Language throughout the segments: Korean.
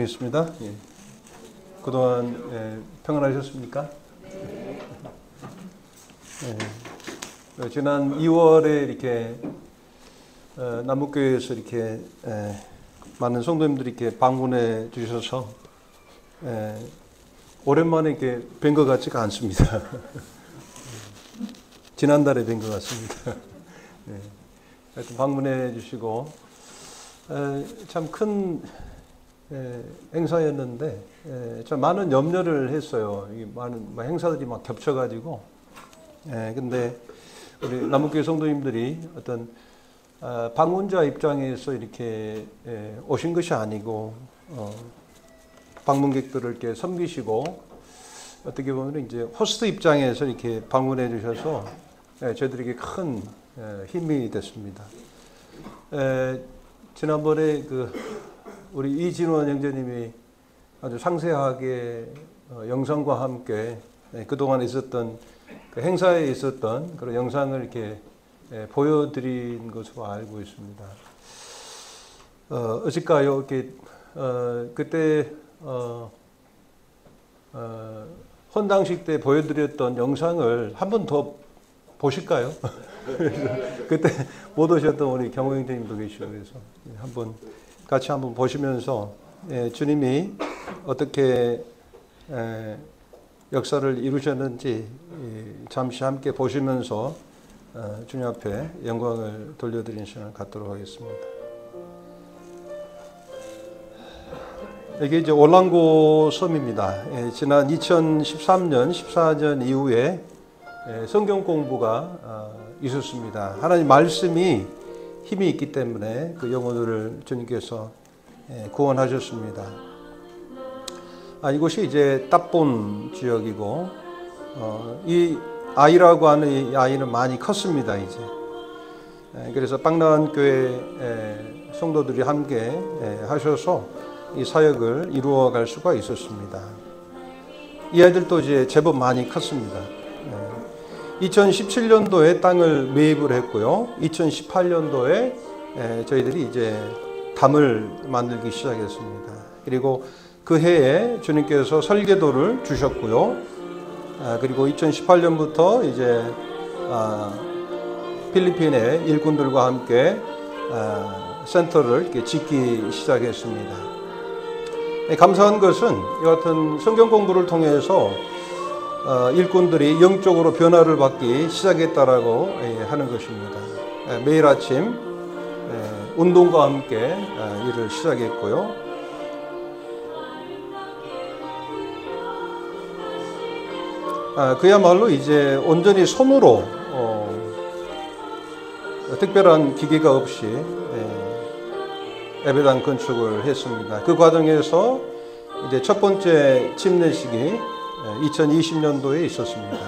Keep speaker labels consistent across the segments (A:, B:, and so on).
A: 인사드리겠습니다. 예. 그동안 평안하셨습니까? 지난 2월에 이렇게 남북교회에서 이렇게 많은 성도님들이 이렇게 방문해 주셔서 오랜만에 이렇게 뵌 것 같지가 않습니다. 지난달에 뵌 것 같습니다. 하여튼 방문해 주시고 참 큰 행사였는데 참 많은 염려를 했어요. 많은 행사들이 막 겹쳐가지고 근데 우리 남북교회 성도님들이 어떤 방문자 입장에서 이렇게 오신 것이 아니고 방문객들을 이렇게 섬기시고 어떻게 보면 이제 호스트 입장에서 이렇게 방문해 주셔서 저희들에게 큰 힘이 됐습니다. 지난번에 우리 이진원 형제님이 아주 상세하게 영상과 함께 그동안 있었던 그 행사에 있었던 그런 영상을 이렇게 보여드린 것으로 알고 있습니다. 어딜까요? 이렇게 그때 헌당식 때 보여드렸던 영상을 한 번 더 보실까요? 그때 못 오셨던 우리 경호 형제님도 계시고 그래서 같이 한번 보시면서 주님이 어떻게 역사를 이루셨는지 잠시 함께 보시면서 주님 앞에 영광을 돌려드리는 시간을 갖도록 하겠습니다. 이게 이제 올랑고 섬입니다. 지난 2013년, 14년 이후에 성경 공부가 있었습니다. 하나님 말씀이 힘이 있기 때문에 그 영혼들을 주님께서 구원하셨습니다. 이곳이 이제 따본 지역이고 이 아이라고 하는 이 아이는 많이 컸습니다. 이제 그래서 빵나은 교회 성도들이 함께 하셔서 이 사역을 이루어갈 수가 있었습니다. 이 아이들도 이제 제법 많이 컸습니다. 2017년도에 땅을 매입을 했고요. 2018년도에 저희들이 이제 담을 만들기 시작했습니다. 그리고 그 해에 주님께서 설계도를 주셨고요. 그리고 2018년부터 이제 필리핀의 일꾼들과 함께 센터를 이렇게 짓기 시작했습니다. 감사한 것은 이 같은 성경 공부를 통해서 일꾼들이 영적으로 변화를 받기 시작했다라고 하는 것입니다. 매일 아침 운동과 함께 일을 시작했고요. 그야말로 이제 온전히 손으로 특별한 기계가 없이 예배당 건축을 했습니다. 그 과정에서 이제 첫 번째 침례식이 2020년도에 있었습니다.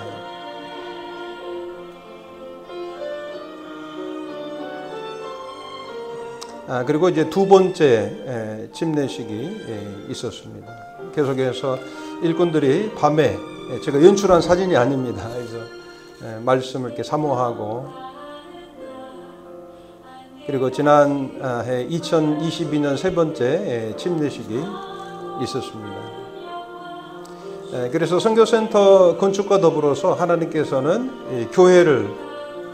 A: 그리고 이제 두 번째 침례식이 있었습니다. 계속해서 일꾼들이 밤에 제가 연출한 사진이 아닙니다. 그래서 말씀을 이렇게 사모하고 그리고 지난 해 2022년 세 번째 침례식이 있었습니다. 그래서 선교센터 건축과 더불어서 하나님께서는 교회를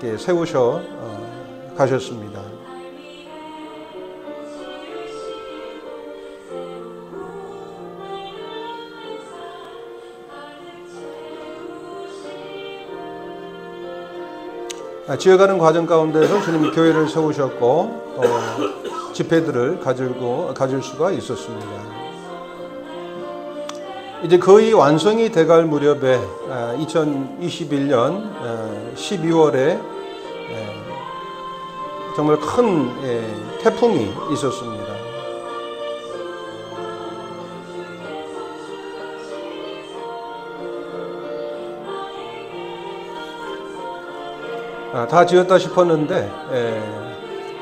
A: 이렇게 세우셔 가셨습니다. 지어가는 과정 가운데서 주님이 교회를 세우셨고 집회들을 가질 수가 있었습니다. 이제 거의 완성이 돼갈 무렵에 2021년 12월에 정말 큰 태풍이 있었습니다. 다 지었다 싶었는데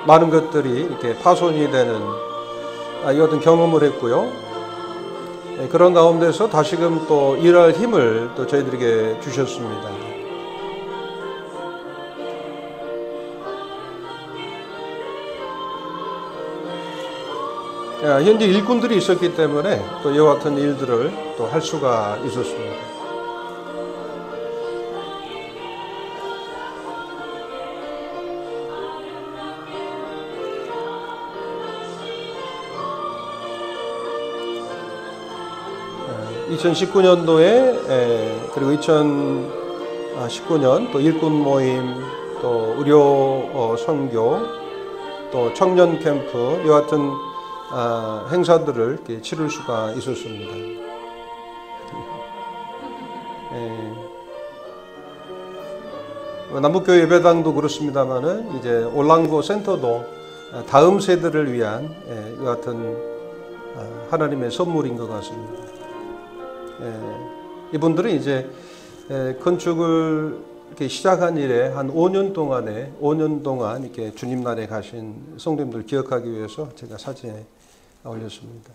A: 많은 것들이 이렇게 파손이 되는 이 어떤 경험을 했고요. 그런 가운데서 다시금 또 일할 힘을 또 저희들에게 주셨습니다. 현재 일꾼들이 있었기 때문에 또 이와 같은 일들을 또 할 수가 있었습니다. 예, 2019년도에 그리고 2019년 또 일꾼 모임, 또 의료 선교, 또 청년 캠프 이와 같은 행사들을 이렇게 치를 수가 있었습니다. 남북교회 예배당도 그렇습니다만은 이제 올랑고 센터도 다음 세대를 위한 이 같은 하나님의 선물인 것 같습니다. 이분들은 이제 건축을 이렇게 시작한 이래 한 5년 동안 이렇게 주님 나라에 가신 성도님들 기억하기 위해서 제가 사진에 올렸습니다.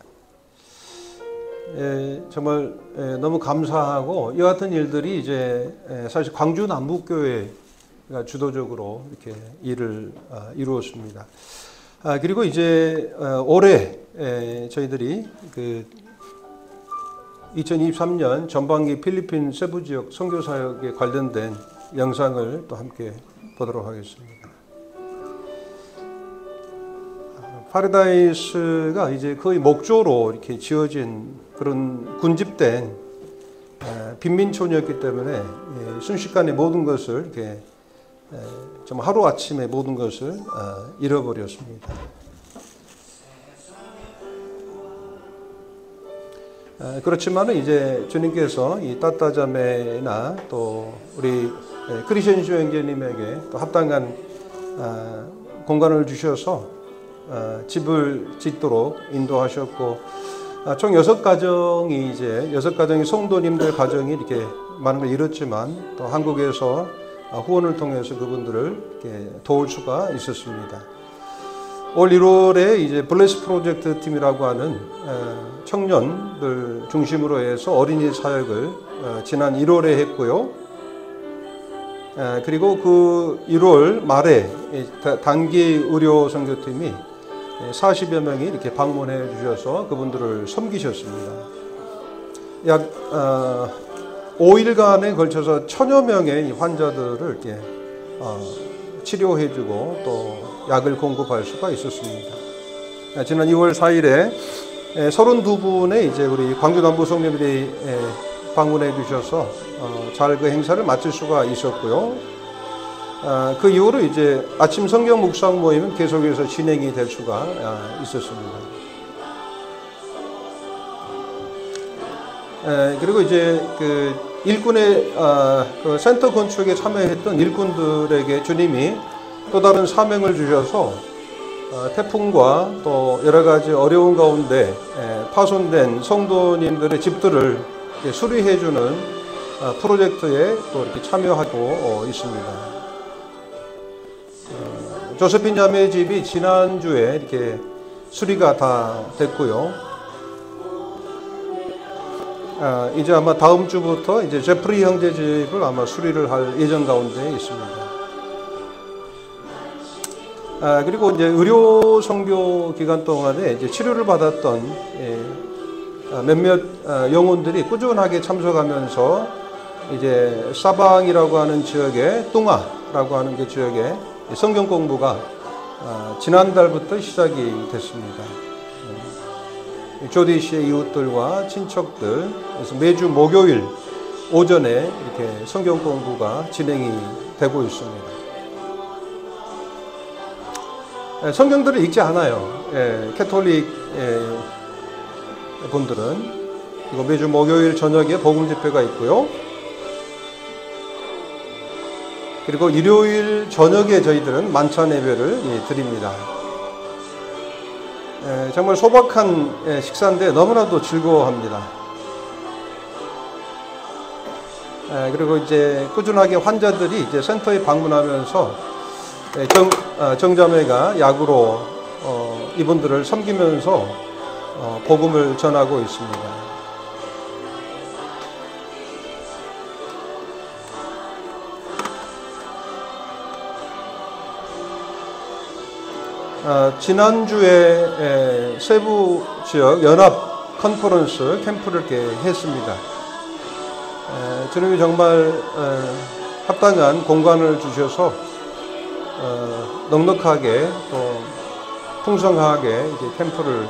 A: 정말 너무 감사하고 이와 같은 일들이 이제 사실 광주 남북교회가 주도적으로 이렇게 일을 이루었습니다. 그리고 이제 올해 저희들이 그 2023년 전반기 필리핀 세부 지역 선교 사역에 관련된 영상을 또 함께 보도록 하겠습니다. 파라다이스가 이제 거의 목조로 이렇게 지어진 그런 군집된 빈민촌이었기 때문에 순식간에 모든 것을 이렇게 좀 하루 아침에 모든 것을 잃어버렸습니다. 그렇지만은 이제 주님께서 이 따따자매나 또 우리 크리스천쇼 형제님에게 또 합당한 공간을 주셔서 집을 짓도록 인도하셨고, 총 6가정이 이제 6가정의 성도님들 가정이 이렇게 많은 걸 잃었지만 또 한국에서 후원을 통해서 그분들을 이렇게 도울 수가 있었습니다. 올 1월에 이제 블레스 프로젝트 팀이라고 하는 청년들 중심으로 해서 어린이 사역을 지난 1월에 했고요. 그리고 그 1월 말에 단기 의료 선교팀이 40여 명이 이렇게 방문해 주셔서 그분들을 섬기셨습니다. 약 5일간에 걸쳐서 1000여 명의 환자들을 이렇게 치료해 주고 또 약을 공급할 수가 있었습니다. 지난 2월 4일에 32분의 이제 우리 광주 남부 성도님들이 방문해 주셔서 잘 그 행사를 마칠 수가 있었고요. 그 이후로 이제 아침 성경 묵상 모임은 계속해서 진행이 될 수가 있었습니다. 그리고 이제 그 일꾼의 그 센터 건축에 참여했던 일꾼들에게 주님이 또 다른 사명을 주셔서 태풍과 또 여러 가지 어려운 가운데 파손된 성도님들의 집들을 수리해주는 프로젝트에 또 이렇게 참여하고 있습니다. 조세핀 자매의 집이 지난주에 이렇게 수리가 다 됐고요. 이제 아마 다음 주부터 이제 제프리 형제 집을 아마 수리를 할 예정 가운데 있습니다. 그리고 이제 의료 선교 기간 동안에 이제 치료를 받았던 몇몇 영혼들이 꾸준하게 참석하면서 이제 사방이라고 하는 지역에 뚱아라고 하는 그 지역에 성경 공부가 지난달부터 시작이 됐습니다. 조디 씨의 이웃들과 친척들, 그래서 매주 목요일 오전에 이렇게 성경 공부가 진행이 되고 있습니다. 성경들을 읽지 않아요. 캐톨릭 분들은. 그리고 매주 목요일 저녁에 복음 집회가 있고요. 그리고 일요일 저녁에 저희들은 만찬 예배를 드립니다. 정말 소박한 식사인데 너무나도 즐거워합니다. 그리고 이제 꾸준하게 환자들이 이제 센터에 방문하면서 정자매가 약으로 이분들을 섬기면서 복음을 전하고 있습니다. 지난주에 세부 지역 연합 컨퍼런스 캠프를 이렇게 했습니다. 주님이 정말 합당한 공간을 주셔서 넉넉하게 또 풍성하게 이제 캠프를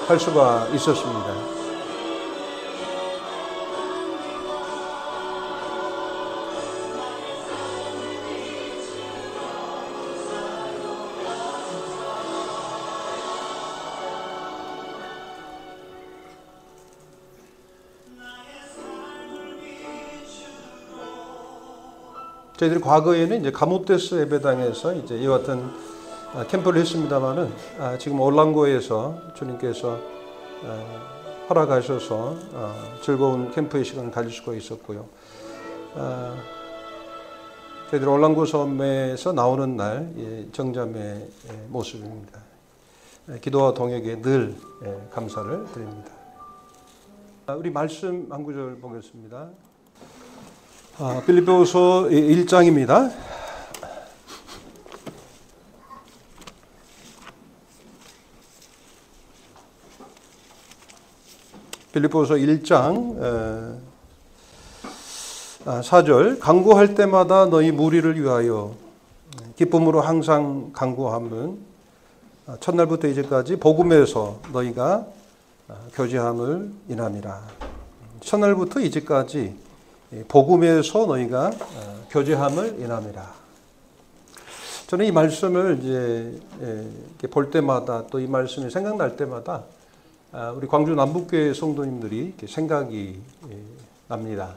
A: 할 수가 있었습니다. 저희들이 과거에는 이제 가모테스 예배당에서 이제 이와 같은 캠프를 했습니다만은 지금 올랑고에서 주님께서 허락하셔서 즐거운 캠프의 시간을 가질 수가 있었고요. 저희들 올랑고 섬에서 나오는 날 정자매의 모습입니다. 기도와 동역에 늘 감사를 드립니다. 우리 말씀 한 구절 보겠습니다. 빌립보서 1장입니다. 빌립보서 1장 4절 간구할 때마다 너희 무리를 위하여 기쁨으로 항상 간구함은 첫날부터 이제까지 복음에서 너희가 교제함을 인함이라. 첫날부터 이제까지 복음에서 너희가 교제함을 인함이라. 저는 이 말씀을 이제 볼 때마다 또 이 말씀이 생각날 때마다 우리 광주 남북교회 성도님들이 이렇게 생각이 납니다.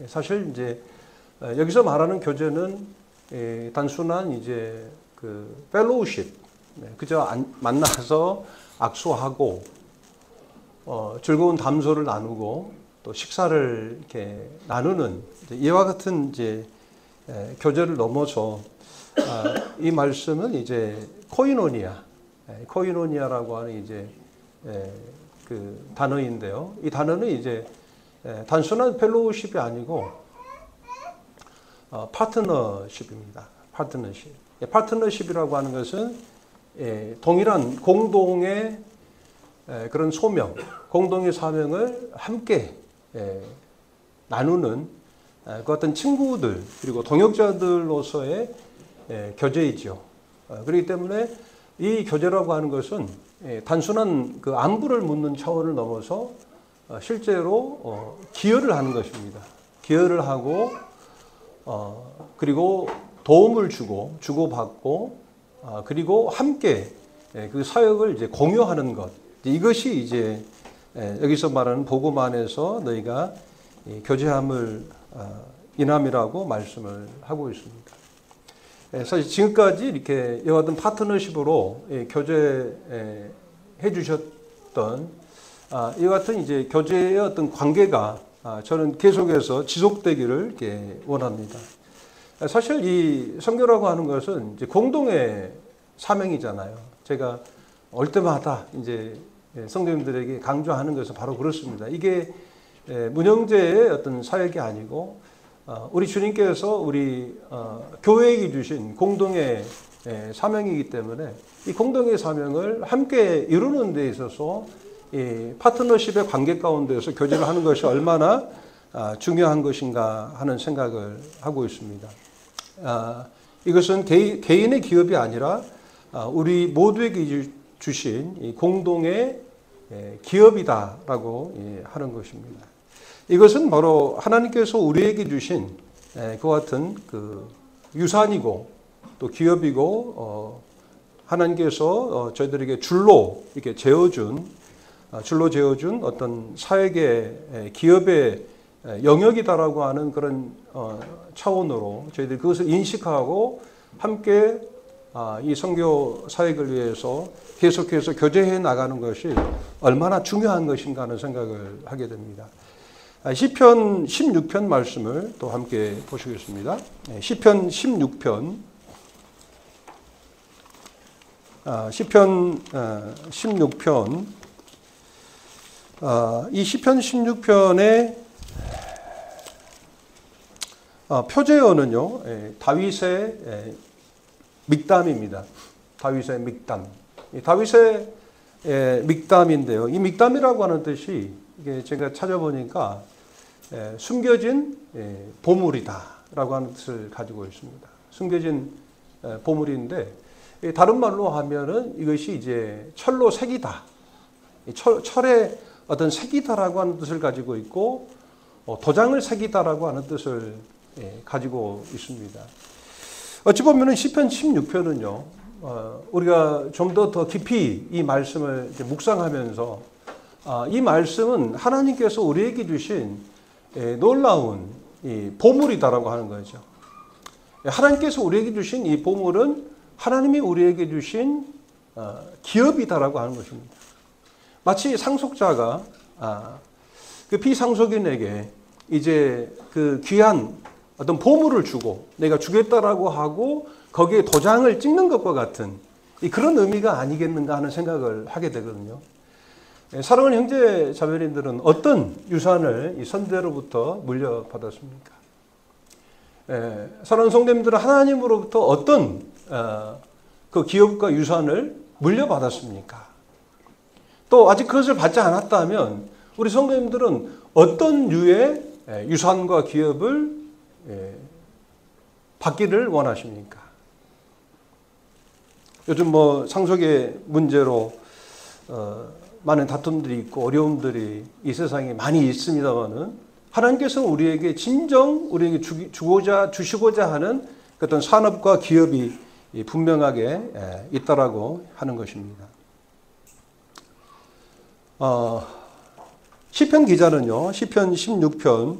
A: 사실 이제 여기서 말하는 교제는 단순한 이제 그 펠로우십, 그저 만나서 악수하고 즐거운 담소를 나누고 또 식사를 이렇게 나누는 이와 같은 이제 교제를 넘어서 이 말씀은 이제 코이노니아라고 하는 이제 그 단어인데요. 이 단어는 이제 단순한 펠로우십이 아니고 파트너십입니다. 파트너십이라고 하는 것은 동일한 공동의 그런 소명, 공동의 사명을 함께 나누는 그 어떤 친구들 그리고 동역자들로서의 교제이죠. 그렇기 때문에 이 교제라고 하는 것은 단순한 그 안부를 묻는 차원을 넘어서 실제로 기여를 하는 것입니다. 기여를 하고 그리고 도움을 주고받고 그리고 함께 그 사역을 이제 공유하는 것. 이것이 이제 여기서 말하는 복음 안에서 너희가 교제함을 인함이라고 말씀을 하고 있습니다. 사실 지금까지 이렇게 이와 같은 파트너십으로 교제해 주셨던 이와 같은 이제 교제의 어떤 관계가 저는 계속해서 지속되기를 이렇게 원합니다. 사실 이 선교라고 하는 것은 이제 공동의 사명이잖아요. 제가 올 때마다 이제 성도님들에게 강조하는 것은 바로 그렇습니다. 이게 문형제의 어떤 사역이 아니고 우리 주님께서 우리 교회에게 주신 공동의 사명이기 때문에 이 공동의 사명을 함께 이루는 데 있어서 이 파트너십의 관계 가운데서 교제를 하는 것이 얼마나 중요한 것인가 하는 생각을 하고 있습니다. 이것은 개인의 기업이 아니라 우리 모두에게 주신 이 공동의 기업이다라고 하는 것입니다. 이것은 바로 하나님께서 우리에게 주신 그와 같은 그 유산이고 또 기업이고 하나님께서 저희들에게 줄로 이렇게 재어준 어떤 사역의 기업의 영역이다라고 하는 그런 차원으로 저희들이 그것을 인식하고 함께 이 선교 사역을 위해서 계속해서 교제해 나가는 것이 얼마나 중요한 것인가 하는 생각을 하게 됩니다. 시편 16편 말씀을 또 함께 보시겠습니다. 시편 16편 시편 16편 이 시편 16편의 표제어는요 다윗의 믹담입니다. 다윗의 믹담. 이 다윗의 믹담인데요. 이 믹담이라고 하는 뜻이 이게 제가 찾아보니까 숨겨진 보물이다라고 하는 뜻을 가지고 있습니다. 숨겨진 보물인데 다른 말로 하면은 이것이 이제 철로 색이다. 철의 어떤 색이다라고 하는 뜻을 가지고 있고 도장을 새기다라고 하는 뜻을 가지고 있습니다. 어찌 보면은 시편 16편은요, 우리가 좀 더 깊이 이 말씀을 이제 묵상하면서 이 말씀은 하나님께서 우리에게 주신 놀라운 이 보물이다라고 하는 거죠. 하나님께서 우리에게 주신 이 보물은 하나님이 우리에게 주신 기업이다라고 하는 것입니다. 마치 상속자가 그 비상속인에게 이제 그 귀한 어떤 보물을 주고 내가 주겠다라고 하고 거기에 도장을 찍는 것과 같은 그런 의미가 아니겠는가 하는 생각을 하게 되거든요. 사랑하는 형제 자매님들은 어떤 유산을 이 선대로부터 물려받았습니까? 사랑하는 성도님들은 하나님으로부터 어떤 그 기업과 유산을 물려받았습니까? 또 아직 그것을 받지 않았다면 우리 성도님들은 어떤 류의 유산과 기업을 받기를 원하십니까? 요즘 뭐 상속의 문제로 많은 다툼들이 있고 어려움들이 이 세상에 많이 있습니다만은 하나님께서는 우리에게 진정 우리에게 주시고자 하는 어떤 산업과 기업이 분명하게 있다라고 하는 것입니다. 시편 기자는요, 시편 16편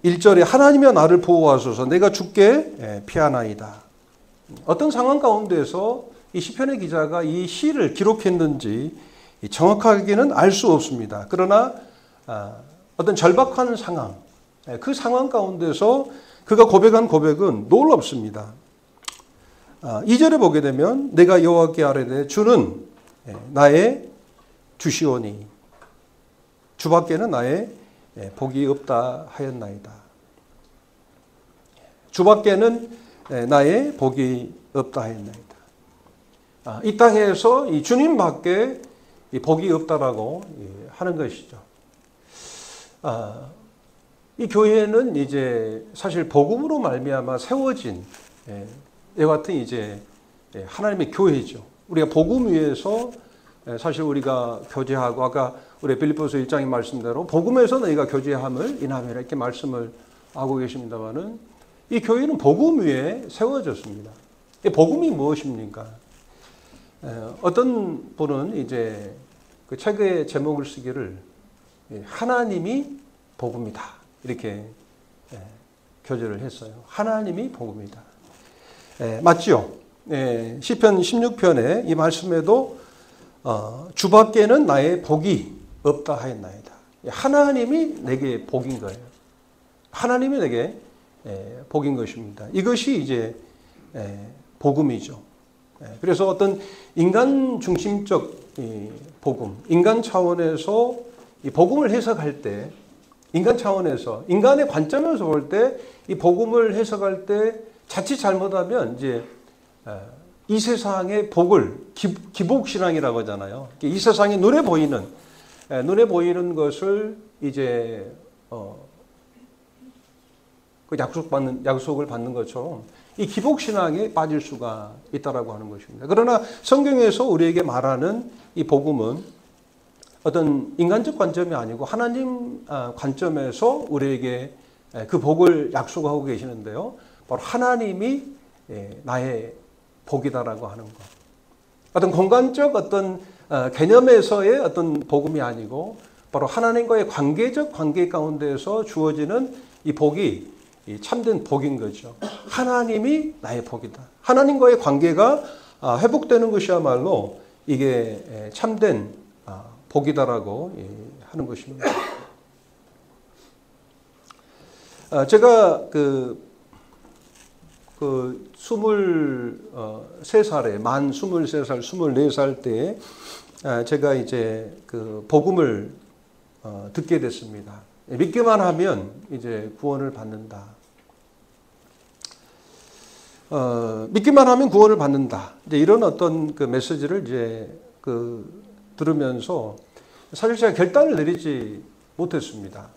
A: 1절에 하나님이여 나를 보호하소서 내가 주께 피하나이다. 어떤 상황 가운데서 이 시편의 기자가 이 시를 기록했는지 정확하게는 알 수 없습니다. 그러나 어떤 절박한 상황, 그 상황 가운데서 그가 고백한 고백은 놀랍습니다. 2절에 보게 되면 내가 여호와께 아뢰되 주는 나의 주시오니 주밖에는 나의 복이 없다 하였나이다. 주밖에는 나의 복이 없다 하였나이다. 이 땅에서 이 주님밖에 복이 없다라고 하는 것이죠. 이 교회는 이제 사실 복음으로 말미암아 세워진 이와 같은 이제 하나님의 교회죠. 우리가 복음 위에서 사실 우리가 교제하고 아까 우리 빌립보서 1장의 말씀대로 복음에서 너희가 교제함을 인하면 이렇게 말씀을 하고 계십니다만은 이 교회는 복음 위에 세워졌습니다. 이 복음이 무엇입니까? 어떤 분은 이제 그 책의 제목을 쓰기를 하나님이 복음이다 이렇게 교제를 했어요. 하나님이 복음이다. 맞죠? 시편 16편의 이 말씀에도 주밖에는 나의 복이 없다 하였나이다. 하나님이 내게 복인 거예요. 하나님이 내게 복인 것입니다. 이것이 이제 복음이죠. 그래서 어떤 인간 중심적 복음, 인간 차원에서 이 복음을 해석할 때, 인간 차원에서, 인간의 관점에서 볼 때 이 복음을 해석할 때 자칫 잘못하면 이제 이 세상의 복을 기복신앙이라고 하잖아요. 이 세상에 눈에 보이는 것을 이제 약속을 받는 것처럼 이 기복신앙에 빠질 수가 있다라고 하는 것입니다. 그러나 성경에서 우리에게 말하는 이 복음은 어떤 인간적 관점이 아니고 하나님 관점에서 우리에게 그 복을 약속하고 계시는데요. 바로 하나님이 나의 복이다라고 하는 것. 어떤 공간적 어떤 개념에서의 어떤 복음이 아니고 바로 하나님과의 관계적 관계 가운데서 주어지는 이 복이 이 참된 복인 거죠. 하나님이 나의 복이다. 하나님과의 관계가 회복되는 것이야말로 이게 참된 복이다라고 하는 것입니다. 제가 그 23살에 만 23살, 24살 때 제가 이제 그 복음을 듣게 됐습니다. 믿기만 하면 이제 구원을 받는다. 믿기만 하면 구원을 받는다. 이제 이런 어떤 그 메시지를 이제 들으면서 사실 제가 결단을 내리지 못했습니다.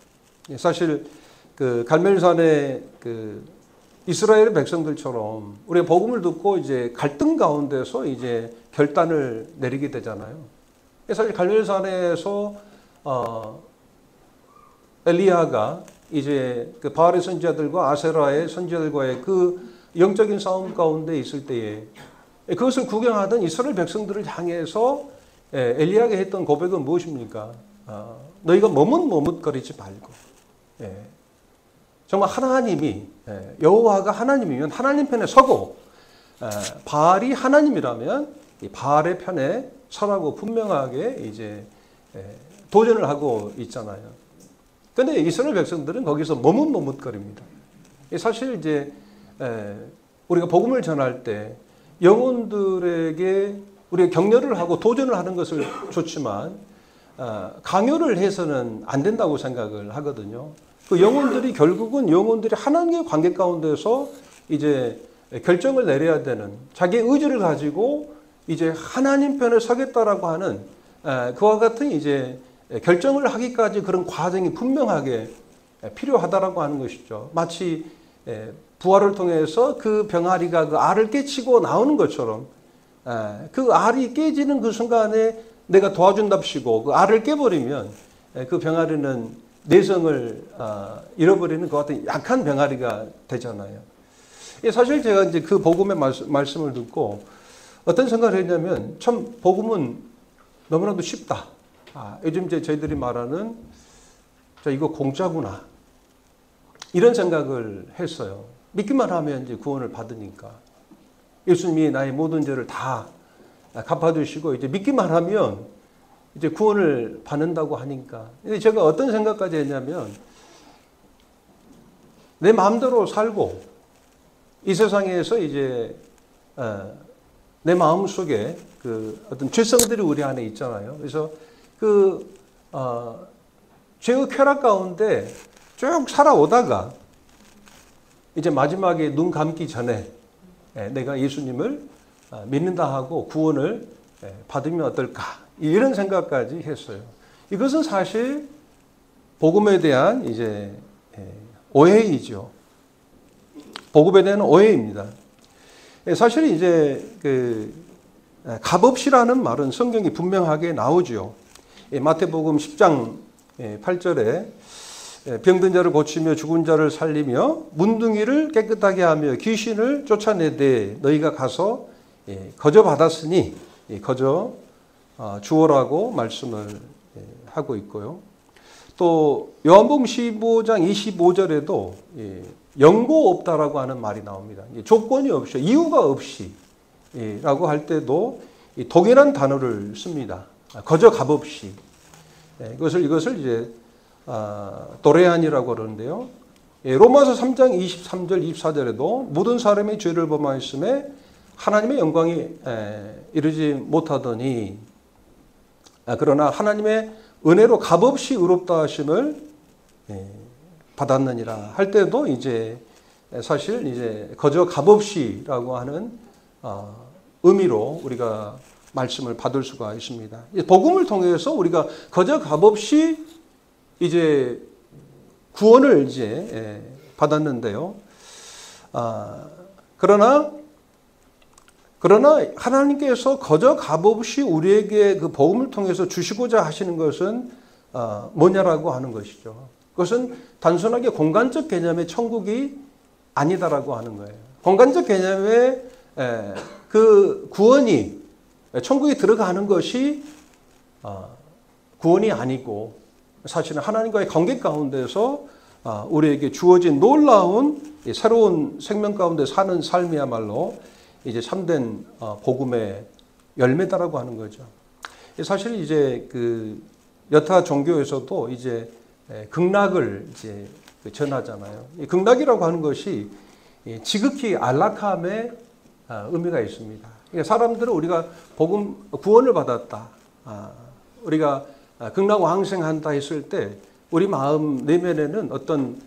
A: 사실 그 갈멜산의 그 이스라엘 백성들처럼 우리가 복음을 듣고 이제 갈등 가운데서 이제 결단을 내리게 되잖아요. 사실 갈멜산에서 엘리야가 이제 그 바알의 선지자들과 아세라의 선지자들과의 그 영적인 싸움 가운데 있을 때에 그것을 구경하던 이스라엘 백성들을 향해서 엘리야가 했던 고백은 무엇입니까? 너희가 머뭇머뭇거리지 말고 정말 하나님이 여호와가 하나님이면 하나님 편에 서고 바알이 하나님이라면 이 바알의 편에 서라고 분명하게 이제 도전을 하고 있잖아요. 그런데 이스라엘 백성들은 거기서 머뭇머뭇거립니다. 사실 이제 우리가 복음을 전할 때 영혼들에게 우리가 격려를 하고 도전을 하는 것을 좋지만 강요를 해서는 안 된다고 생각을 하거든요. 그 영혼들이 결국은 영혼들이 하나님의 관계 가운데서 이제 결정을 내려야 되는 자기의 의지를 가지고 이제 하나님 편에 서겠다라고 하는 그와 같은 이제 결정을 하기까지 그런 과정이 분명하게 필요하다라고 하는 것이죠. 마치 부활을 통해서 그 병아리가 그 알을 깨치고 나오는 것처럼 그 알이 깨지는 그 순간에 내가 도와준답시고 그 알을 깨버리면 그 병아리는 내성을 잃어버리는 그 같은 약한 병아리가 되잖아요. 사실 제가 이제 그 복음의 말씀을 듣고 어떤 생각을 했냐면 참 복음은 너무나도 쉽다. 요즘 이제 저희들이 말하는 이거 공짜구나. 이런 생각을 했어요. 믿기만 하면 이제 구원을 받으니까. 예수님이 나의 모든 죄를 다 갚아주시고 이제 믿기만 하면 이제 구원을 받는다고 하니까. 근데 제가 어떤 생각까지 했냐면 내 마음대로 살고 이 세상에서 이제 내 마음 속에 그 어떤 죄성들이 우리 안에 있잖아요. 그래서 그 죄의 쾌락 가운데 쭉 살아오다가 이제 마지막에 눈 감기 전에 내가 예수님을 믿는다 하고 구원을 받으면 어떨까 이런 생각까지 했어요. 이것은 사실 복음에 대한 이제 오해이죠. 복음에 대한 오해입니다. 사실 이제 그 값없이라는 말은 성경이 분명하게 나오죠. 마태복음 10장 8절에 병든 자를 고치며 죽은 자를 살리며 문둥이를 깨끗하게 하며 귀신을 쫓아내되 너희가 가서 거저 받았으니 거저 주어라고 말씀을 하고 있고요. 또 요한복음 15장 25절에도 연고 없다라고 하는 말이 나옵니다. 조건이 없이 이유가 없이 라고 할 때도 동일한 단어를 씁니다. 거저 값없이. 이것을 이제 도레안이라고 그러는데요. 로마서 3장 23절 24절에도 모든 사람이 죄를 범하였음에 하나님의 영광이 이르지 못하더니 그러나 하나님의 은혜로 값없이 의롭다 하심을 받았느니라 할 때도 이제 사실 이제 거저 값없이라고 하는 의미로 우리가 말씀을 받을 수가 있습니다. 복음을 통해서 우리가 거저 값없이 이제 구원을 이제 받았는데요. 그러나 하나님께서 거저 값없이 우리에게 그 복음을 통해서 주시고자 하시는 것은 뭐냐라고 하는 것이죠. 그것은 단순하게 공간적 개념의 천국이 아니다라고 하는 거예요. 공간적 개념의 그 구원이 천국에 들어가는 것이 구원이 아니고 사실은 하나님과의 관계 가운데서 우리에게 주어진 놀라운 새로운 생명 가운데 사는 삶이야말로 이제 참된 복음의 열매다라고 하는 거죠. 사실 이제 그 여타 종교에서도 이제 극락을 이제 전하잖아요. 이 극락이라고 하는 것이 지극히 안락함의 의미가 있습니다. 사람들은 우리가 복음 구원을 받았다, 우리가 극락 왕생한다 했을 때 우리 마음 내면에는 어떤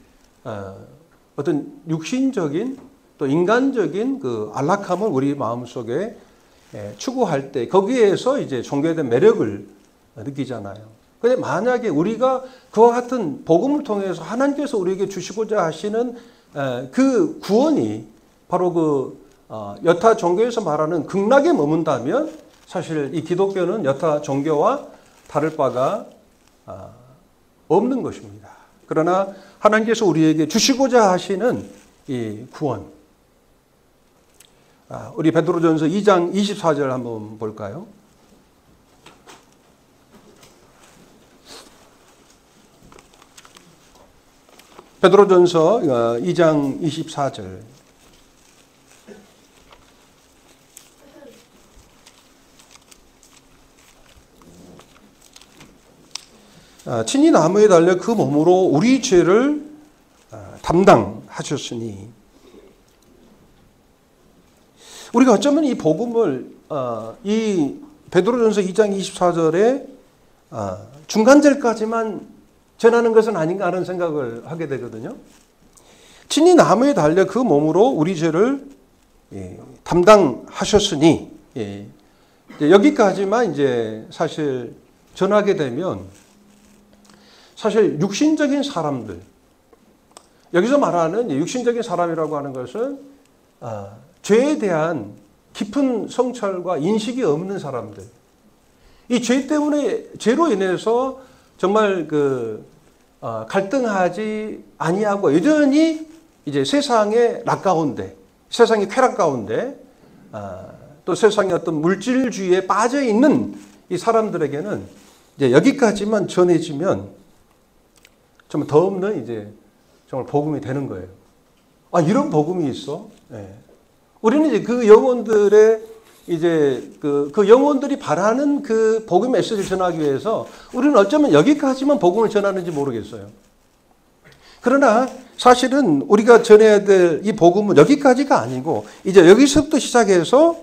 A: 육신적인 또 인간적인 그 안락함을 우리 마음속에 추구할 때 거기에서 이제 종교에 대한 매력을 느끼잖아요. 근데 만약에 우리가 그와 같은 복음을 통해서 하나님께서 우리에게 주시고자 하시는 그 구원이 바로 그 여타 종교에서 말하는 극락에 머문다면 사실 이 기독교는 여타 종교와 다를 바가 없는 것입니다. 그러나 하나님께서 우리에게 주시고자 하시는 이 구원, 우리 베드로전서 2장 24절 한번 볼까요? 베드로전서 2장 24절. 친히 나무에 달려 그 몸으로 우리 죄를 담당하셨으니, 우리가 어쩌면 이 복음을 이 베드로전서 2장 24절에 중간절까지만 전하는 것은 아닌가 하는 생각을 하게 되거든요. 친히 나무에 달려 그 몸으로 우리 죄를 담당하셨으니, 여기까지만 이제 사실 전하게 되면 사실 육신적인 사람들, 여기서 말하는 육신적인 사람이라고 하는 것은 죄에 대한 깊은 성찰과 인식이 없는 사람들, 이 죄 때문에 죄로 인해서 정말 갈등하지 아니하고 여전히 이제 세상의 락 가운데, 세상의 쾌락 가운데, 또 세상의 어떤 물질주의에 빠져 있는 이 사람들에게는 이제 여기까지만 전해지면 정말 더 없는 이제 정말 복음이 되는 거예요. 이런 복음이 있어? 네. 우리는 이제 그 영혼들의 이제 그 영혼들이 바라는 그 복음 메시지를 전하기 위해서 우리는 어쩌면 여기까지만 복음을 전하는지 모르겠어요. 그러나 사실은 우리가 전해야 될 이 복음은 여기까지가 아니고 이제 여기서부터 시작해서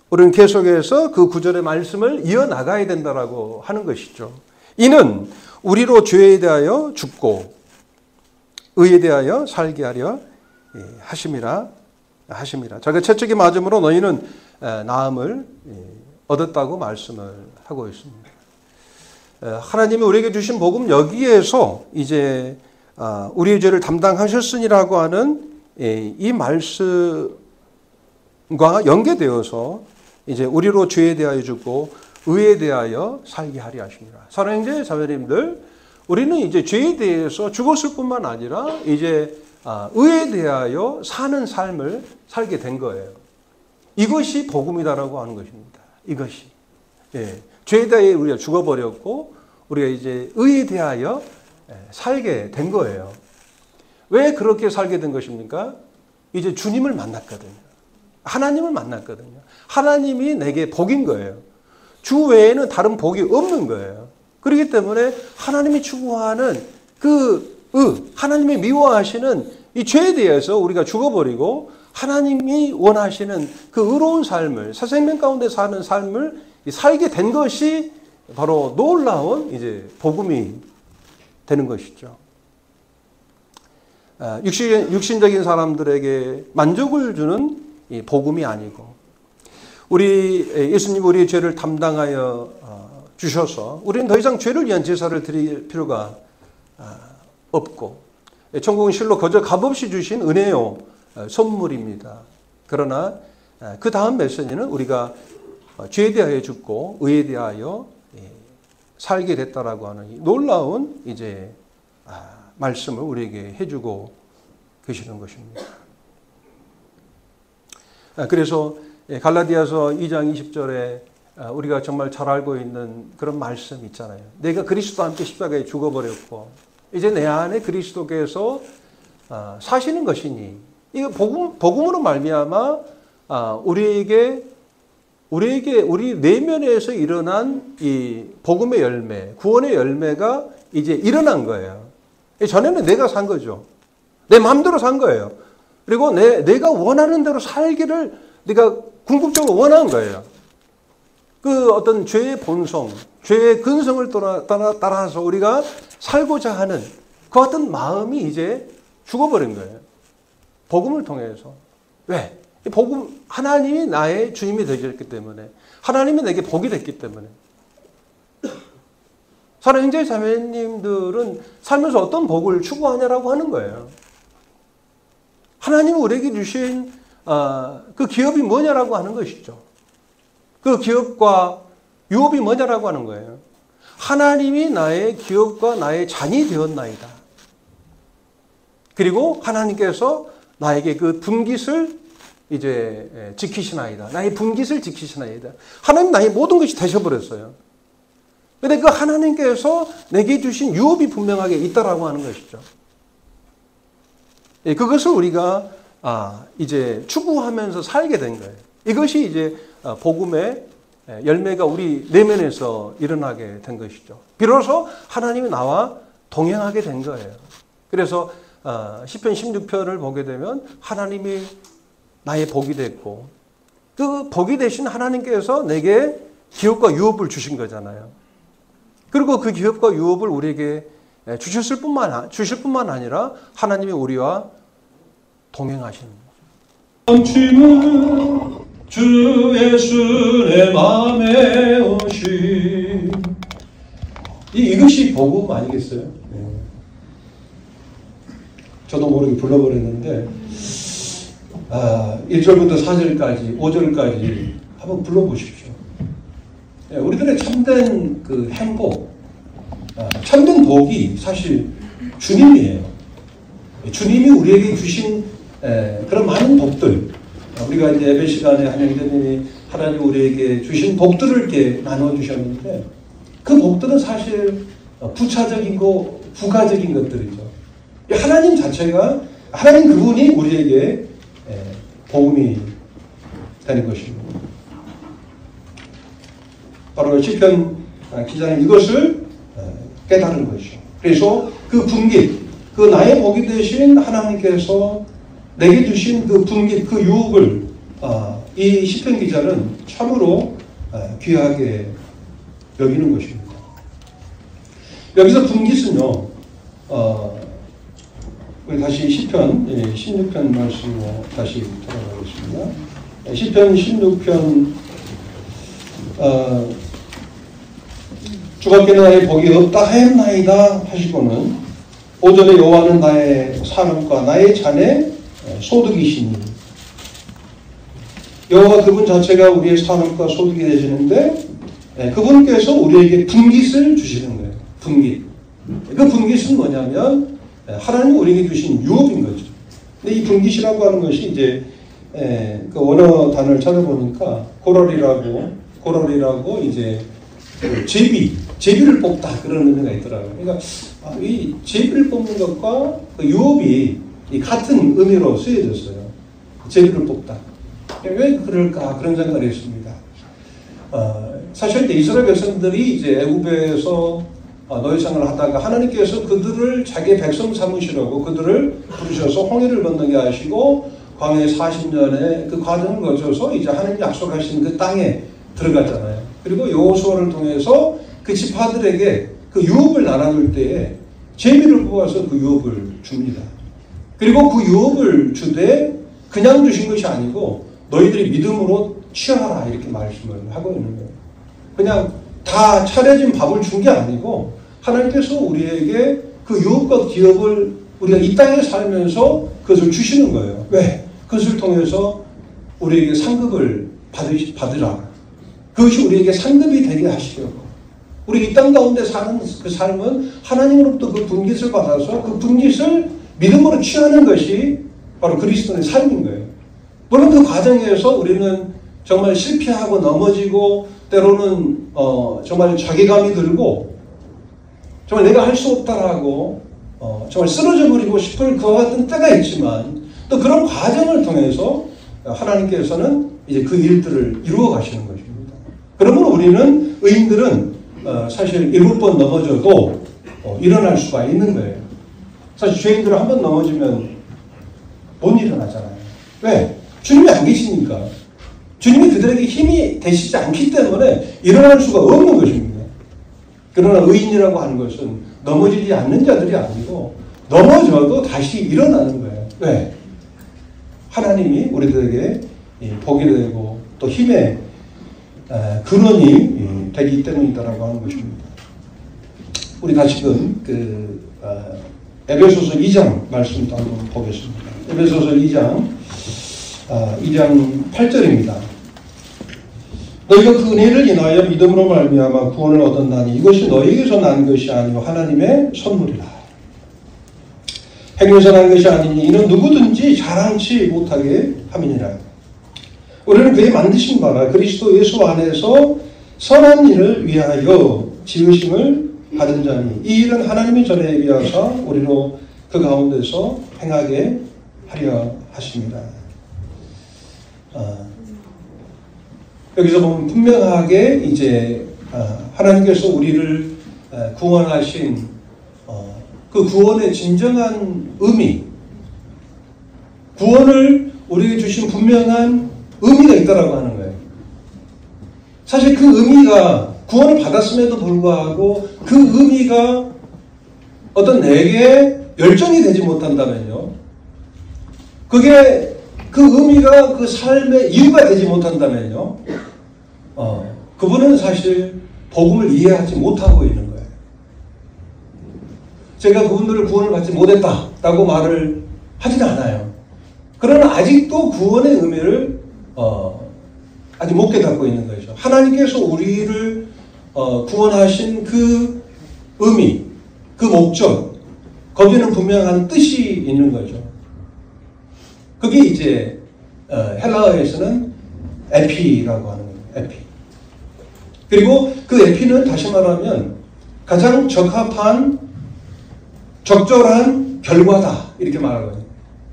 A: 우리는 계속해서 그 구절의 말씀을 이어나가야 된다라고 하는 것이죠. 이는 우리로 죄에 대하여 죽고 의에 대하여 살게 하려 하심이라. 저가 채찍이 맞음으로 너희는 나음을 얻었다고 말씀을 하고 있습니다. 하나님이 우리에게 주신 복음 여기에서 이제 우리의 죄를 담당하셨으니라고 하는 이 말씀과 연계되어서 이제 우리로 죄에 대하여 죽고 의에 대하여 살게 하려 하십니다. 사랑하는 형제 자매님들, 우리는 이제 죄에 대해서 죽었을 뿐만 아니라 이제 의에 대하여 사는 삶을 살게 된 거예요. 이것이 복음이다라고 하는 것입니다. 이것이. 죄에 대해 우리가 죽어버렸고 우리가 이제 의에 대하여 살게 된 거예요. 왜 그렇게 살게 된 것입니까? 이제 주님을 만났거든요. 하나님을 만났거든요. 하나님이 내게 복인 거예요. 주 외에는 다른 복이 없는 거예요. 그렇기 때문에 하나님이 추구하는 하나님이 미워하시는 이 죄에 대해서 우리가 죽어버리고 하나님이 원하시는 그 의로운 삶을, 새 생명 가운데 사는 삶을 살게 된 것이 바로 놀라운 이제 복음이 되는 것이죠. 육신적인 사람들에게 만족을 주는 이 복음이 아니고, 우리 예수님 우리의 죄를 담당하여 주셔서 우리는 더 이상 죄를 위한 제사를 드릴 필요가 없고, 천국은 실로 거저 값없이 주신 은혜요 선물입니다. 그러나 그 다음 메시지는 우리가 죄에 대하여 죽고 의에 대하여 살게 됐다라고 하는 놀라운 이제 말씀을 우리에게 해주고 계시는 것입니다. 그래서 갈라디아서 2장 20절에 우리가 정말 잘 알고 있는 그런 말씀 있잖아요. 내가 그리스도와 함께 십자가에 죽어버렸고 이제 내 안에 그리스도께서 사시는 것이니, 이거 복음으로 말미암아 우리 내면에서 일어난 이 복음의 열매, 구원의 열매가 이제 일어난 거예요. 전에는 내가 산 거죠. 내 마음대로 산 거예요. 그리고 내가 원하는 대로 살기를 내가 궁극적으로 원한 거예요. 그 어떤 죄의 본성, 죄의 근성을 따라서 우리가 살고자 하는 그 어떤 마음이 이제 죽어버린 거예요. 복음을 통해서. 왜? 복음, 하나님이 나의 주님이 되셨기 때문에, 하나님이 내게 복이 됐기 때문에. 사랑하는 형제 자매님들은 살면서 어떤 복을 추구하냐라고 하는 거예요. 하나님이 우리에게 주신 그 기업이 뭐냐라고 하는 것이죠. 그 기업과 유업이 뭐냐라고 하는 거예요. 하나님이 나의 기업과 나의 잔이 되었나이다. 그리고 하나님께서 나에게 그 분깃을 이제 지키시나이다. 나의 분깃을 지키시나이다. 하나님 나의 모든 것이 되셔버렸어요. 근데 그 하나님께서 내게 주신 유업이 분명하게 있다라고 하는 것이죠. 그것을 우리가 이제 추구하면서 살게 된 거예요. 이것이 이제 복음의 열매가 우리 내면에서 일어나게 된 것이죠. 비로소 하나님이 나와 동행하게 된 거예요. 그래서 시편 16편을 보게 되면 하나님이 나의 복이 됐고 그 복이 되신 하나님께서 내게 기업과 유업을 주신 거잖아요. 그리고 그 기업과 유업을 우리에게 주실 뿐만 아니라 하나님이 우리와 동행하시는 거죠. 주 예수 내 마음에 오신 이것이 복음 아니겠어요? 저도 모르게 불러버렸는데 1절부터 4절까지 5절까지 한번 불러보십시오. 우리들의 참된 그 행복, 참된 복이 사실 주님이에요. 주님이 우리에게 주신 그런 많은 복들, 우리가 이제 예배 시간에 한영재님이 하나님 우리에게 주신 복들을 이렇게 나눠 주셨는데 그 복들은 사실 부차적이고 부가적인 것들이죠. 하나님 자체가 하나님 그분이 우리에게 복음이 되는 것입니다. 바로 시편 기자는 이것을 깨달은 것이죠. 그래서 그 분깃, 그 나의 복이 되신 하나님께서 내게 주신 그 분깃, 그 유업을 이 시편 기자는 참으로 귀하게 여기는 것입니다. 여기서 분깃은요, 우리 다시 시편 16편 말씀으로 다시 돌아가겠습니다. 시편 16편 주밖에는 나의 복이 없다 하였나이다 하시고는 5절에 여호와는 나의 사람과 나의 잔의 소득이시니 여호와 그분 자체가 우리의 사람과 소득이 되시는데 그분께서 우리에게 분깃을 주시는 거예요. 분깃. 그 분깃은 뭐냐면 하나님이 우리에게 주신 유업인 거죠. 근데 이 분깃이라고 하는 것이 이제 그 원어 단어를 찾아보니까 고럴이라고 이제 제비를 뽑다 그런 의미가 있더라고요. 그러니까 이 제비를 뽑는 것과 그 유업이 같은 의미로 쓰여졌어요. 제비를 뽑다. 왜 그럴까 그런 생각을 했습니다. 사실 이스라엘 백성들이 이제 애굽에서 노예생활을 하다가 하나님께서 그들을 자기의 백성 삼으시려고 그들을 부르셔서 홍해를 건너게 하시고 광해 40년의 그 과정을 거쳐서 이제 하나님 약속하신 그 땅에 들어갔잖아요. 그리고 여호수아를 통해서 그 지파들에게 그 유업을 나눠줄 때에 제비를 뽑아서 그 유업을 줍니다. 그리고 그 유업을 주되 그냥 주신 것이 아니고 너희들이 믿음으로 취하라 이렇게 말씀을 하고 있는 거예요. 그냥 다 차려진 밥을 준 게 아니고 하나님께서 우리에게 그 유업과 기업을 우리가 이 땅에 살면서 그것을 주시는 거예요. 왜? 그것을 통해서 우리에게 상급을 받으라. 그것이 우리에게 상급이 되게 하시려고. 우리 이 땅 가운데 사는 그 삶은 하나님으로부터 그 분깃을 받아서 그 분깃을 믿음으로 취하는 것이 바로 그리스도의 삶인 거예요. 물론 그 과정에서 우리는 정말 실패하고 넘어지고 때로는 정말 자괴감이 들고 정말 내가 할 수 없다라고 정말 쓰러져 버리고 싶을 그와 같은 때가 있지만 또 그런 과정을 통해서 하나님께서는 이제 그 일들을 이루어 가시는 것입니다. 그러므로 우리는 의인들은 사실 7번 넘어져도 일어날 수가 있는 거예요. 사실 죄인들은 한 번 넘어지면 못 일어나잖아요. 왜? 주님이 안 계시니까. 주님이 그들에게 힘이 되시지 않기 때문에 일어날 수가 없는 것입니다. 그러나 의인이라고 하는 것은 넘어지지 않는 자들이 아니고 넘어져도 다시 일어나는 거예요. 왜? 하나님이 우리들에게 복이 되고 또 힘의 근원이 되기 때문이다라고 하는 것입니다. 우리 다시금 에베소서 2장 말씀도 한번 보겠습니다. 에베소서 2장 8절입니다. 너희가 그 은혜를 인하여 믿음으로 말미암아 구원을 얻었나니 이것이 너희에게서 난 것이 아니요 하나님의 선물이라. 행위에서 난 것이 아니니 이는 누구든지 자랑치 못하게 함이니라. 우리는 그의 만드신 바라 그리스도 예수 안에서 선한 일을 위하여 지으심을 받은 자니 이 일은 하나님이 전에 예비하사 우리로 그 가운데서 행하게 하려 하십니다. 여기서 보면 분명하게 이제 하나님께서 우리를 구원하신 그 구원의 진정한 의미, 구원을 우리에게 주신 분명한 의미가 있다라고 하는 거예요. 사실 그 의미가 구원을 받았음에도 불구하고 그 의미가 어떤 내게 열정이 되지 못한다면요. 그게 그 의미가 그 삶의 이유가 되지 못한다면요. 그분은 사실 복음을 이해하지 못하고 있는 거예요. 제가 그분들을 구원을 받지 못했다라고 말을 하진 않아요. 그러나 아직도 구원의 의미를 아직 못 깨닫고 있는 거죠. 하나님께서 우리를 구원하신 그 의미, 그 목적, 거기에는 분명한 뜻이 있는 거죠. 그게 이제 헬라어에서는 에피라고 하는 거예요. 에피. 그리고 그 에피는 다시 말하면 가장 적합한 적절한 결과다 이렇게 말하거든요.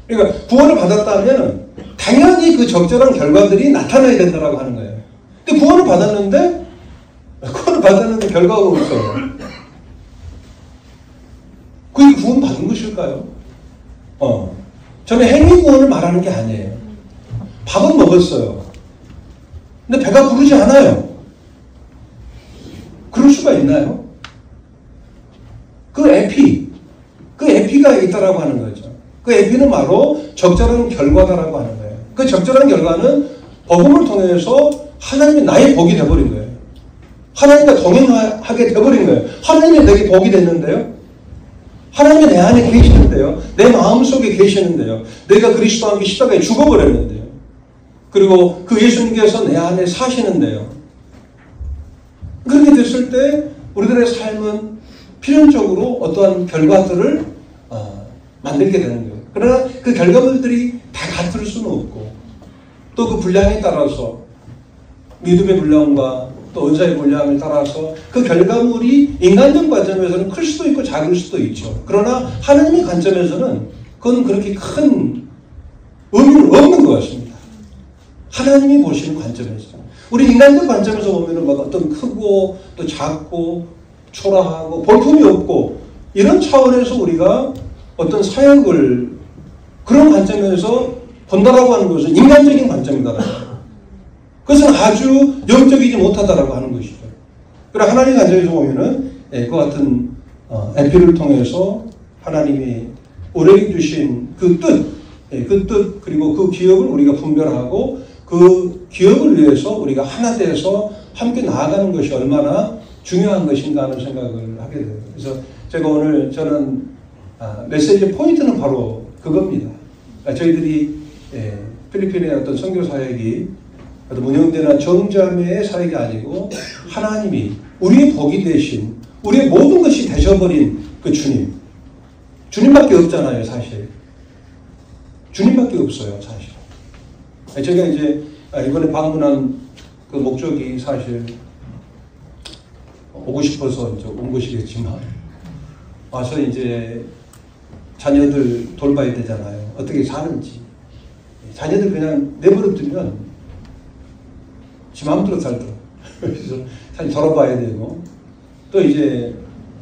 A: 그러니까 구원을 받았다면 당연히 그 적절한 결과들이 나타나야 된다고 하는 거예요. 근데 구원을 받았는데 결과가 없어요. 그게 구원 받은 것일까요? 저는 행위 구원을 말하는 게 아니에요. 밥은 먹었어요. 근데 배가 부르지 않아요. 그럴 수가 있나요? 그 에피가 있다라고 하는 거죠. 그 에피는 바로 적절한 결과다라고 하는 거예요. 그 적절한 결과는 복음을 통해서 하나님이 나의 복이 되어버린 거예요. 하나님과 동행하게 되어버린 거예요. 하나님이 내게 복이 됐는데요. 하나님이 내 안에 계시는데요. 내 마음속에 계시는데요. 내가 그리스도와 함께 십자가에 죽어버렸는데요. 그리고 그 예수님께서 내 안에 사시는데요. 그렇게 됐을 때 우리들의 삶은 필연적으로 어떠한 결과들을 만들게 되는 거예요. 그러나 그 결과물들이 다 같을 수는 없고 또 그 분량에 따라서 믿음의 분량과 또 은사의 분량을 따라서 그 결과물이 인간적 관점에서는 클 수도 있고 작을 수도 있죠. 그러나 하나님의 관점에서는 그건 그렇게 큰 의미는 없는 것 같습니다. 하나님이 보시는 관점에서. 우리 인간적 관점에서 보면은 막 어떤 크고 또 작고 초라하고 볼품이 없고 이런 차원에서 우리가 어떤 사역을 그런 관점에서 본다라고 하는 것은 인간적인 관점이다. 그것은 아주 영적이지 못하다라고 하는 것이죠. 그러나 하나님 관점에서 보면은 그 같은 에피를 통해서 하나님이 우리에게 주신 그 뜻 그리고 그 기업을 우리가 분별하고 그 기업을 위해서 우리가 하나 돼서 함께 나아가는 것이 얼마나 중요한 것인가 하는 생각을 하게 돼요. 그래서 제가 오늘 저는 메시지 포인트는 바로 그겁니다. 저희들이 필리핀의 어떤 선교 사역이 문영대나 정자매의 사역이 아니고 하나님이 우리의 복이 되신 우리의 모든 것이 되셔버린 그 주님밖에 없잖아요. 사실 주님밖에 없어요. 사실 제가 이제 이번에 방문한 그 목적이 사실 오고 싶어서 이제 온 것이겠지만 와서 이제 자녀들 돌봐야 되잖아요. 어떻게 사는지. 자녀들 그냥 내버려 두면 지 마음대로 살더라고요. 그래서 사실 돌아봐야 되고 또 이제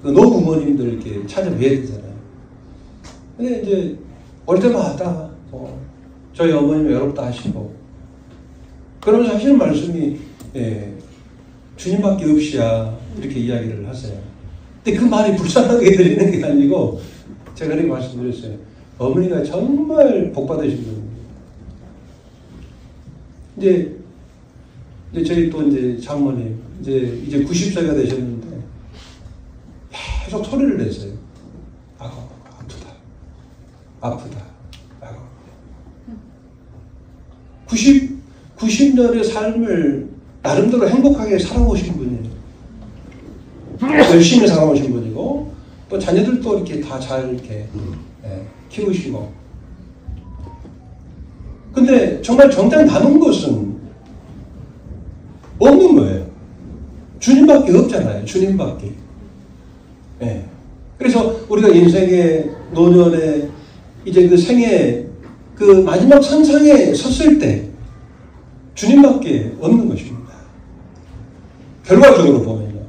A: 그 노부모님들 이렇게 찾아뵈야 되잖아요. 근데 이제 올 때마다 저희 어머님 외롭다 하시고 그러면서 하시는 말씀이 주님밖에 없이야 이렇게 이야기를 하세요. 근데 그 말이 불쌍하게 들리는 게 아니고 제가 이렇게 말씀드렸어요. 어머니가 정말 복받으신 분입니다. 이제 저희 또 이제 장모님, 이제 90세가 되셨는데, 계속 소리를 내세요. 아프다. 90년의 삶을 나름대로 행복하게 살아오신 분이에요. 열심히 살아오신 분이고, 또 자녀들도 이렇게 다 잘 이렇게 키우시고. 근데 정말 정작 남은 것은 없는 거예요. 주님밖에 없잖아요. 주님밖에. 그래서 우리가 인생의 노년에 이제 그 생애 그 마지막 선상에 섰을 때 주님밖에 없는 것입니다. 결과적으로 보면요.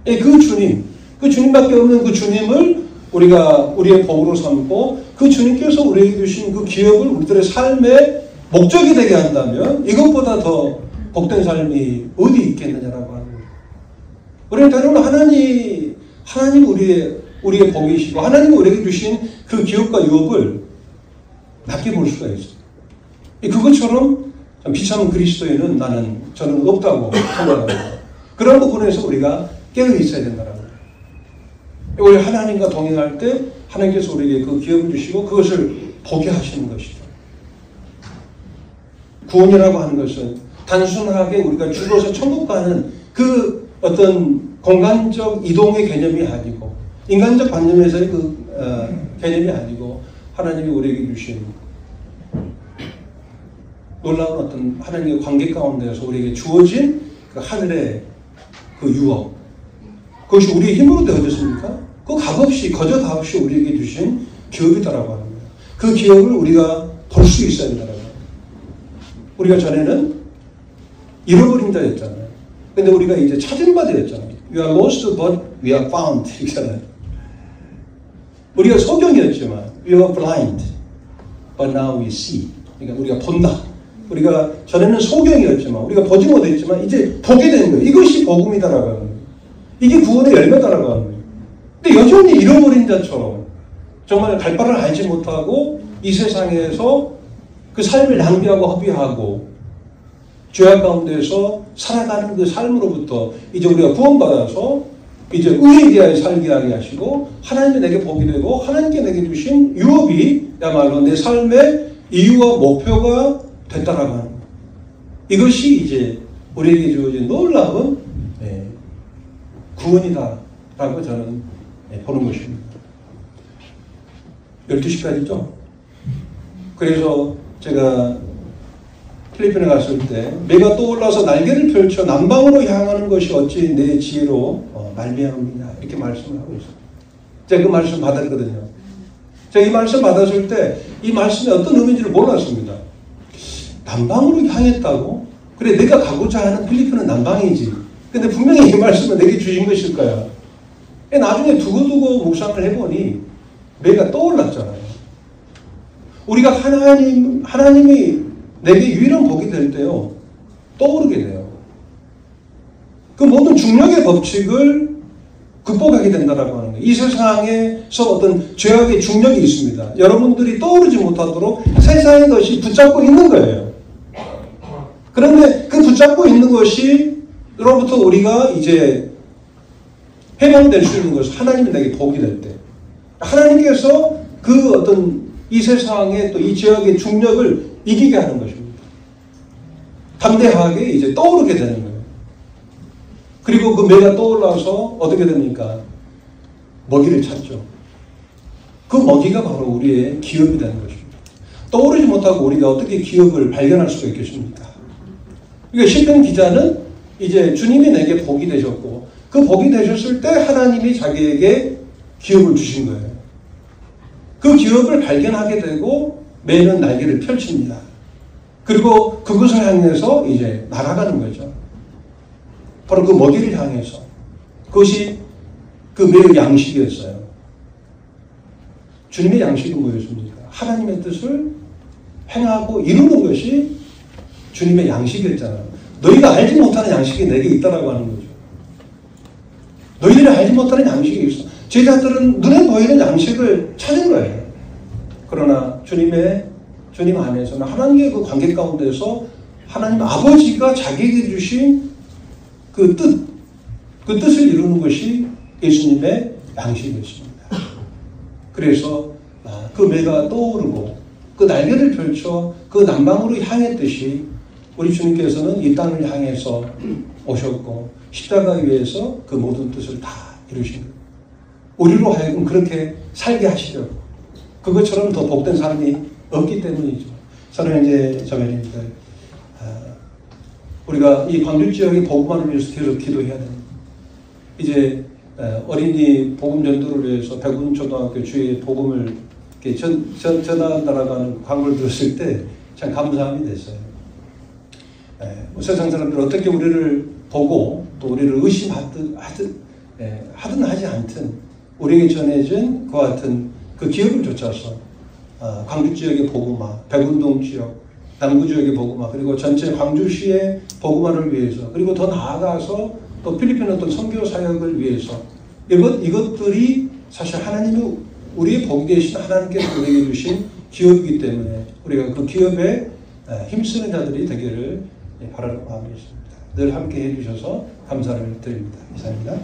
A: 그 주님밖에 없는 그 주님을 우리가 우리의 복으로 삼고 그 주님께서 우리에게 주신 그 기업을 우리들의 삶의 목적이 되게 한다면 이것보다 더 복된 삶이 어디 있겠느냐라고 하는 거예요. 우리는 때로는 하나님 우리의 복이시고 하나님이 우리에게 주신 그 기업과 유업을 낮게 볼 수가 있어요. 그것처럼 비참한 그리스도인은 저는 없다고 생각합니다. 그런 부분에서 우리가 깨어 있어야 된다는 거예요. 우리 하나님과 동행할 때 하나님께서 우리에게 그 기업을 주시고 그것을 보게 하시는 것이죠. 구원이라고 하는 것은 단순하게 우리가 죽어서 천국 가는 그 어떤 공간적 이동의 개념이 아니고 인간적 관념에서의 개념이 아니고 하나님이 우리에게 주신 놀라운 어떤 하나님의 관계 가운데서 우리에게 주어진 그 하늘의 그 유업, 그것이 우리의 힘으로 되어졌습니까? 그 값없이 거저 값없이 우리에게 주신 기업이다라고 하는 거예요. 그 기업을 우리가 볼 수 있어야 된다라고 합니다. 우리가 전에는 잃어버린 자였잖아요. 근데 우리가 이제 찾은 바 되었잖아요. We are lost but we are found 이잖아요. 우리가 소경이었지만 we were blind but now we see. 그러니까 우리가 본다. 우리가 전에는 소경이었지만 우리가 보지 못했지만 이제 보게 된 거예요. 이것이 복음이다라고 하는 거예요. 이게 구원의 열매다라고 하는 거예요. 근데 여전히 잃어버린 자처럼 정말 갈 바를 알지 못하고 이 세상에서 그 삶을 낭비하고 허비하고 죄악 가운데서 살아가는 그 삶으로부터 이제 우리가 구원받아서 이제 의에 대하여 살게 하게 하시고 하나님이 내게 복이 되고 하나님께 내게 주신 유업이 야말로 내 삶의 이유와 목표가 됐다라고 하는 거예요. 이것이 이제 우리에게 주어진 놀라운 구원이다라고 저는 보는 것입니다. 12시까지죠? 그래서 제가 필리핀에 갔을 때 매가 떠올라서 날개를 펼쳐 남방으로 향하는 것이 어찌 내 지혜로 말미암느냐 이렇게 말씀을 하고 있어요. 제가 그 말씀 받았거든요. 제가 이 말씀 받았을 때 이 말씀이 어떤 의미인지를 몰랐습니다. 남방으로 향했다고? 그래 내가 가고자 하는 필리핀은 남방이지. 근데 분명히 이 말씀은 내게 주신 것일 거야. 나중에 두고두고 묵상을 해보니 매가 떠올랐잖아요. 우리가 하나님이 내게 유일한 복이 될 때요 떠오르게 돼요. 그 모든 중력의 법칙을 극복하게 된다라고 하는 거예요. 이 세상에서 어떤 죄악의 중력이 있습니다. 여러분들이 떠오르지 못하도록 세상의 것이 붙잡고 있는 거예요. 그런데 그 붙잡고 있는 것이로부터 우리가 이제 해방될 수 있는 것은 하나님이 내게 복이 될 때 하나님께서 그 어떤 이 세상의 또 이 죄악의 중력을 이기게 하는 것입니다. 담대하게 이제 떠오르게 되는 거예요. 그리고 그 매가 떠올라서 어떻게 됩니까? 먹이를 찾죠. 그 먹이가 바로 우리의 기업이 되는 것입니다. 떠오르지 못하고 우리가 어떻게 기업을 발견할 수가 있겠습니까? 그러니까 시편 기자는 이제 주님이 내게 복이 되셨고 그 복이 되셨을 때 하나님이 자기에게 기업을 주신 거예요. 그 기업을 발견하게 되고 매는 날개를 펼칩니다. 그리고 그것을 향해서 이제 날아가는 거죠. 바로 그 먹이를 향해서. 그것이 그 매의 양식이었어요. 주님의 양식은 뭐였습니까? 하나님의 뜻을 행하고 이루는 것이 주님의 양식이었잖아요. 너희가 알지 못하는 양식이 내게 있다라고 하는 거죠. 너희들이 알지 못하는 양식이 있어. 제자들은 눈에 보이는 양식을 찾은 거예요. 그러나 주님 안에서는 하나님의 그 관계 가운데서 하나님 아버지가 자기에게 주신 그 뜻을 이루는 것이 예수님의 양식이었습니다. 그래서 그 매가 떠오르고 그 날개를 펼쳐 그 남방으로 향했듯이 우리 주님께서는 이 땅을 향해서 오셨고 십자가 위에서 그 모든 뜻을 다 이루신 거예요. 우리로 하여금 그렇게 살게 하시려고. 그것처럼 더 복된 삶이 없기 때문이죠. 저는 저번입니다. 우리가 이 광주 지역의 복음화를 위해서 계속 기도해야 됩니다. 이제 어린이 복음 전도를 위해서 백운초등학교 주의 복음을 전달하는 광고를 들었을 때 참 감사함이 됐어요. 세상 사람들 어떻게 우리를 보고 또 우리를 의심하든 하지 않든 우리에게 전해진 그와 같은 그 기업을 쫓아서 광주 지역의 복음화, 백운동 지역, 남구 지역의 복음화, 그리고 전체 광주시의 복음화를 위해서, 그리고 더 나아가서 또 필리핀 어떤 선교 사역을 위해서 이것들이 사실 하나님이 우리의 복이 되신 하나님께서 우리에게 주신 기업이기 때문에 우리가 그 기업에 힘쓰는 자들이 되기를 바라는 마음이 있습니다. 늘 함께 해주셔서 감사를 드립니다. 이상입니다.